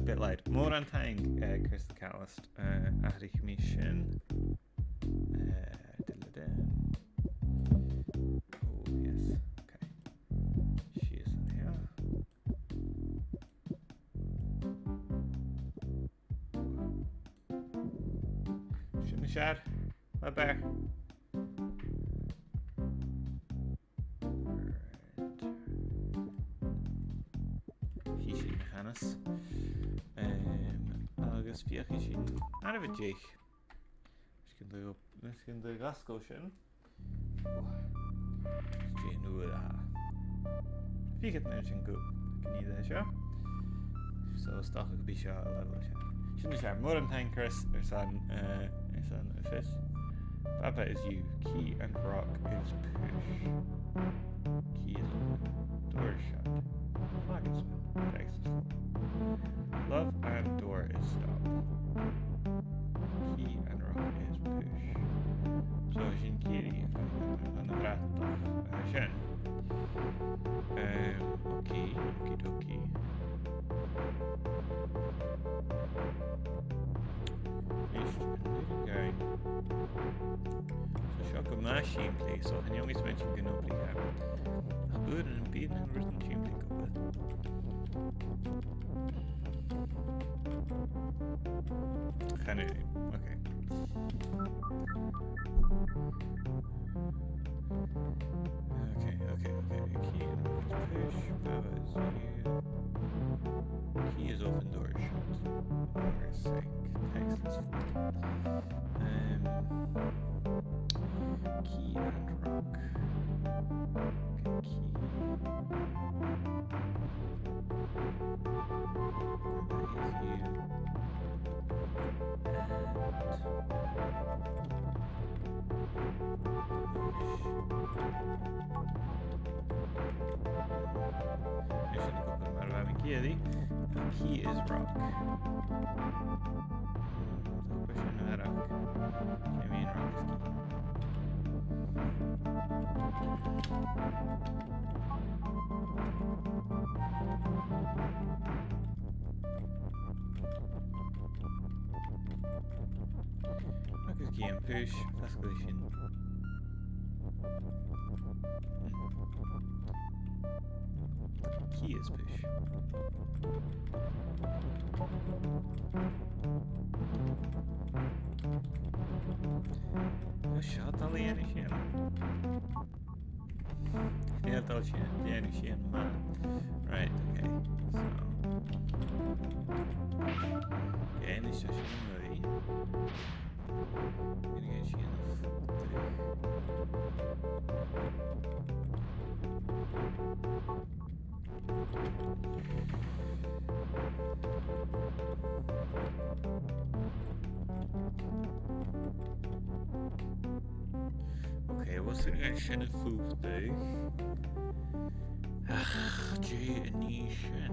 bit light. Mór an tang, Chris Callist. Ahrich mission. Oh, yes. Okay. She is in here. Shouldn't shad. What bear? Agus fiachi sin ar bh déich. Is cin do gasco sin. Dé nuair a. Fichad na sin go ní é seo. So stoch go bí seo a level sin. Sin sé mór an tankers san fish. Baba is you. Key and rock is push. Key is open. Door shut. Flag is win. Text is full. Love and door is stop. Key and rock is push. So sin kiri an ratach sin. Okay, okie dokie. Going. So shock a machine play, so and you always mention Gnobly a good and being and written team play go with. Okay. Key and push. Baba is you. Key is open door shut. Or sink. Text is full. Key and rock. Okay, key. That is you. Key is rock. Rock is key and push. Fasculation. Key is push. Shot al ene sin. Helt al sin, ene sin man. Right, okay. So. Okay, and it's just movie. Gonna get she Okay, what's it going to shin food do? J and Nishan.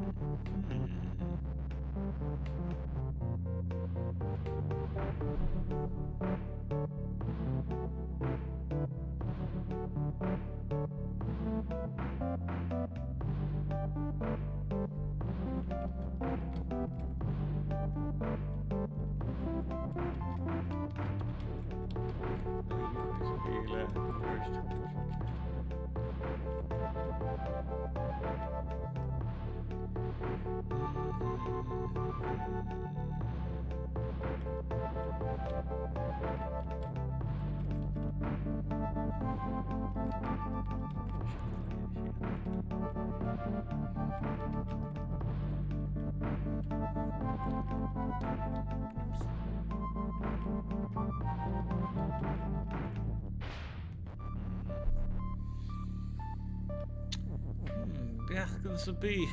This will be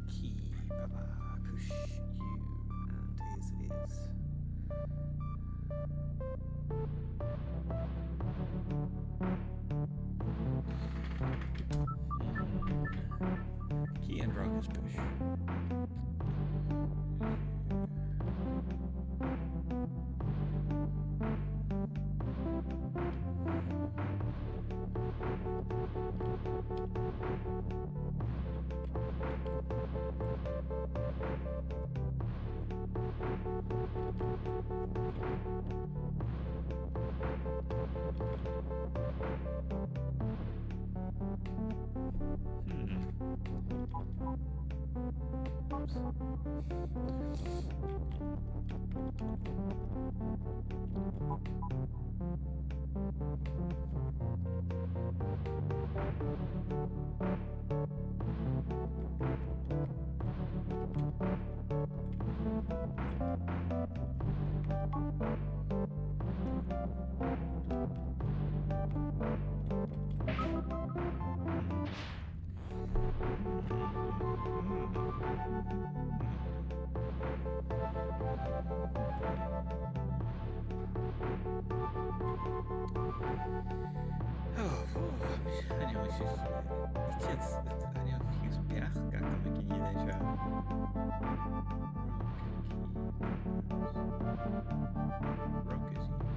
Key Baba push you and is Key and rock is push. stops.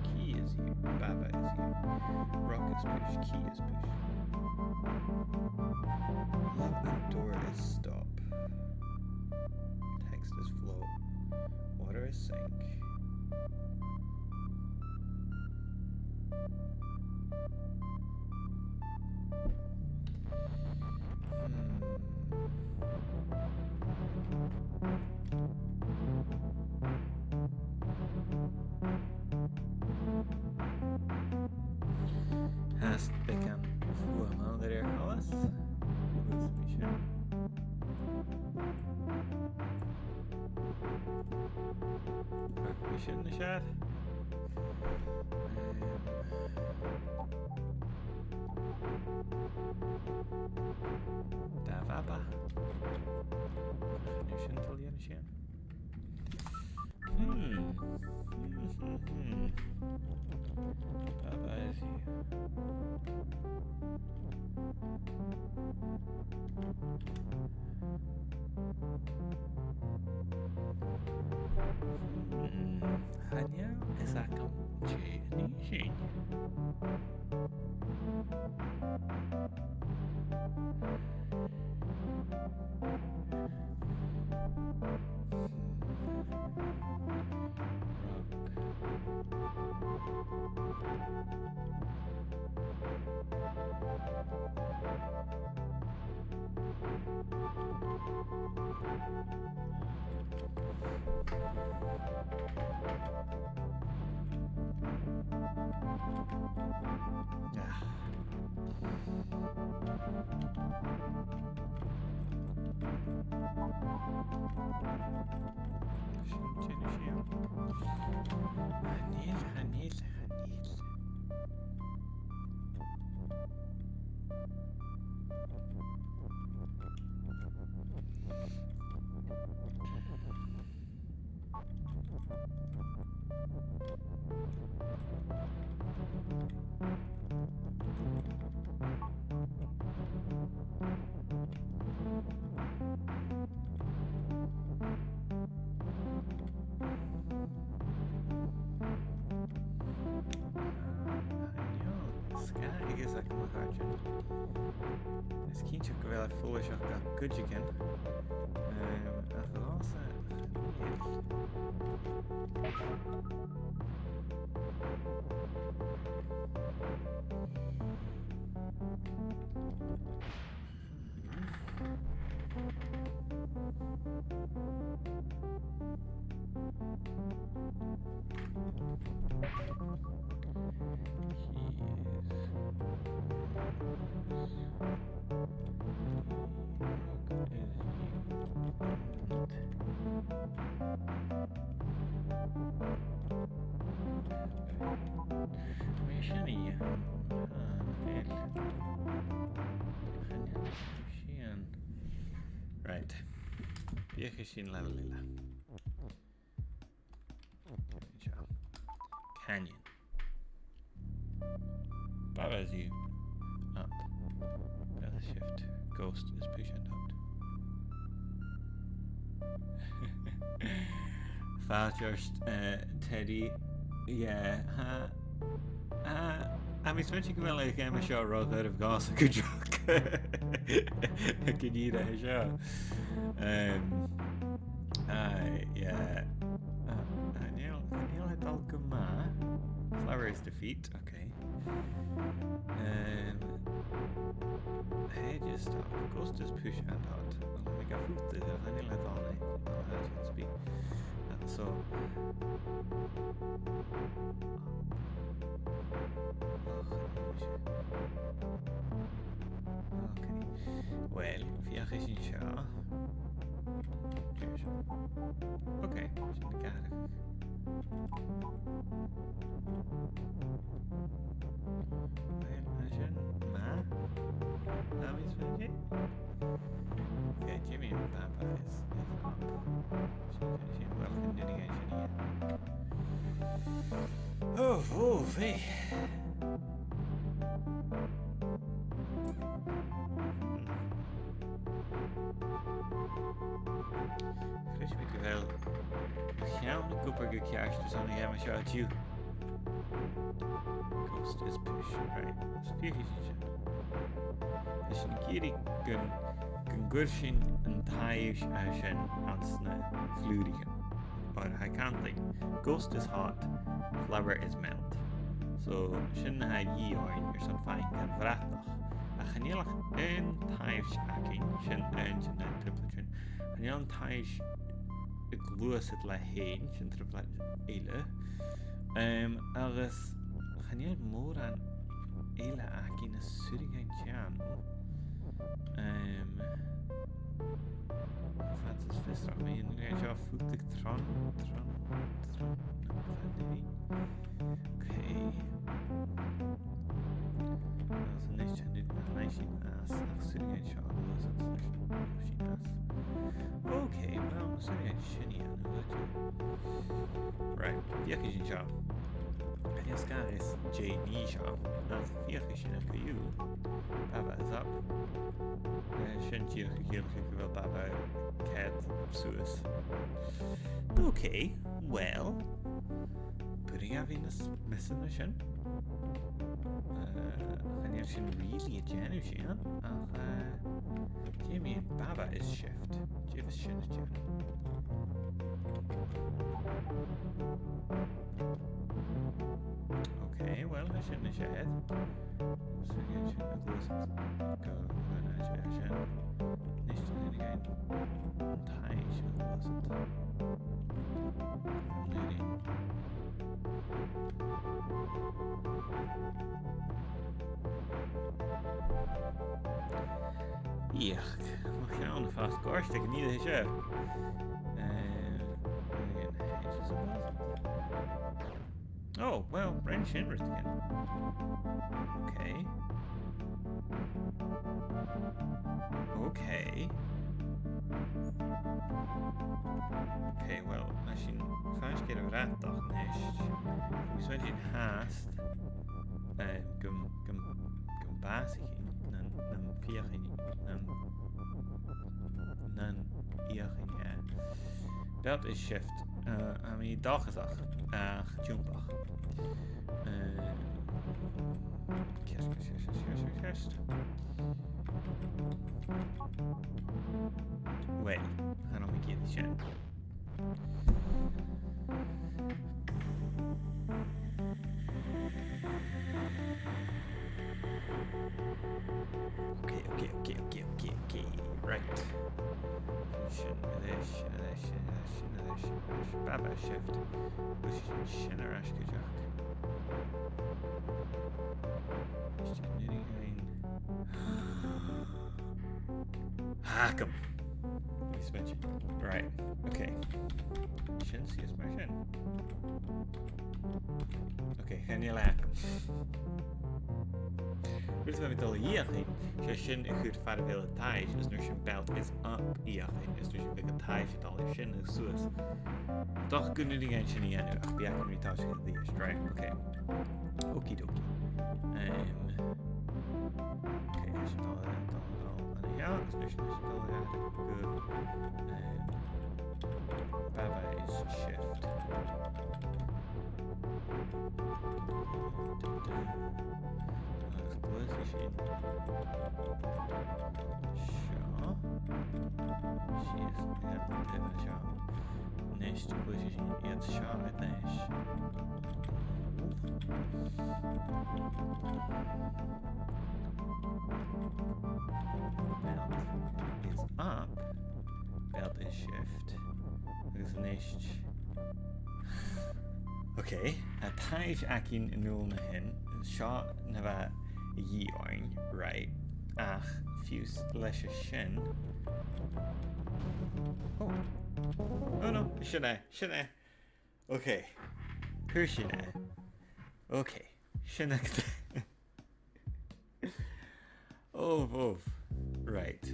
Key is here. Baba is here. Rock is push. Key is push. Love and door is stop. Text is flow. Water is sink. Hast bekan voerman der alles. We shouldn't have shot. Da Baba. Nu shouldn't tell you again. Baba is here. Hanya is akan jadi. Hanil. Ik is eigenlijk nog uit. Het is kindje ook wel volle chakka kutje ken. Right. Yekishin Lavalila. Canyon. Baba's you. Up. Bella shift. Ghost is push and out. Falchurst, Teddy. Yeah. I'm expecting well like I'm a show road out of gas a good joke. I could eat a show. Yeah. Neil had Alkema. Flower is defeat, okay. Hey, just stop. Ghost is push and out. Let me go foot the Neil had all night. so okay. Well, fiach is in seo. Okay, sin na Gàidhlig. Well, sin ma. Nam is Vijay. Okay, Jimmy and Papa is up. Sin well can do again, sin oh, hey. Chris weet je wel. Gaan de koper gekjaagd, dus dan gaan we zo uit you. Ghost is push, right? Spier is het. Dus een keer kan gursin een thaïs als een ansne vloedigen. Maar hij kan niet. Ghost is hot, flower is melt. So, sin ha yi oin er son fine kan vratach. A chanelach een thaïs akin, sin een tripletrin. Chanel een thaïs glúas het le héin, sin triplet eile. Agus chanel mór an eile akin a surigain tian. Francis Fistrach me in nu jo fuchtig tron. Okay. Also nicht schon nicht Machine as surigain shot was it machine as. Okay, well surigain shiny an right. Yakishin shot. Yes, guys, JD shop. As Yakishin a you. Baba is up. Shouldn't you kill Baba cat Suis? Okay, well, putting out Venus mission. And you should really a Janushan. Jimmy and Baba is shift. Jivis shin is Jan. Okay, well, I shouldn't have head. So you should go when I should. Nicht again. Thai should was it. Yuck. Mag je nou een vast korst? Ik niet eens zo. Oh, well, Brent Shinrith again. Okay. Okay. Okay, well, als je een vijf keer een raad dacht, is je in haast kan basis in, dan vier in, dan hier in, dat is shift. I mean, dag is acht. Jumpach. Kerst. Wait, ga nog een keer die chat. Okay. Right. Baba shift. Which is Shinarash Kajak. Hakum. Switch. Right. Okay. Shin sees my shin. Okay, gaan je laken. Dus we hebben het al hier gezien. Als shin een goed vader wil Thais, is nu shin belt is up hier gezien. Is nu shin big Thais het al shin is zo is. Toch kunnen die gaan shin hier nu. Ach, ja, kan we thuis gaan die is right. Okay. Okidoki. Okay, is het al aan ja, dus nu is het al good. Baba is shift. Position. Sure. She is at the shop. Next position is shot at Nash. Belt is up. Belt is shift. Dus next Okay, a taid acin nôl na hin, seo na bheith dhíorn, right, ach fiús leis a sin. Oh, oh no, sinna. Okay, pur sinna. Okay, sinna. Oh, right.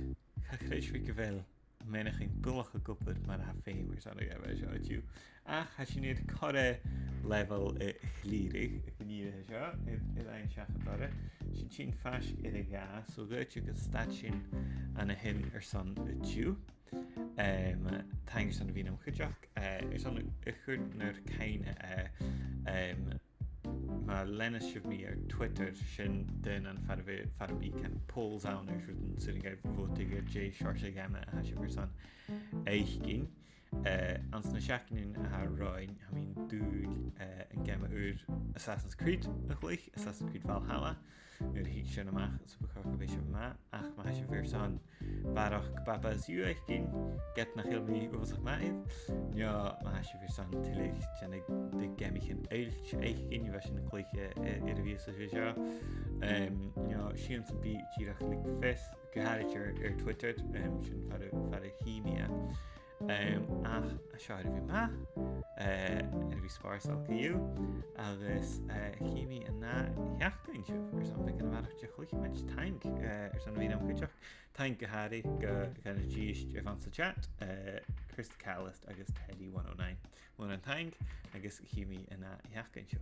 Chréis fi go bhfuil menach in dulach a gopur mar a féimir an a bheith seo tú. Ach, ha sin iad core level chlírig, gníire seo, iad ein seachadara. Sin fas iad a gá, so gait you go stat sin an a hin son tú. Thanks san bhín am chuideach. Son a chud nar caine má lena sibh mí ar Twitter sin den an farbí can polls an ar sin sinnig bhótaigh J seirse game a si san éichcin. Ans na seacanin a roiin ha mín dúil an game úr Assassin's Creed a chluich, Assassin's Creed Valhalla, nuair hí sin amach sa buchar go bhéis má, ach má si bhir san Barrachd de Bhaba ziú éichcin, get na chilmí uasach maid, nio má si bhir san tilig tenig de gemichin eilt éichcin, bheis sin na chluiche ar a bhíos a seo. Nio sían sa bí Gàidhlig fes, goharitir ar Twitter, sin far a hímia. Ach a seo ar bhí má, ar bhí spársal ciú, agus chéimi a ná heachtain siú, ar san bheith an bharach de Cluicheamaid tank, ar san bhín am chuideach, tank gohari go gan a ddíist ar fan sa chat, Chris Callist agus Teddy 109. Mún an tank agus chéimi a ná heachtain siú.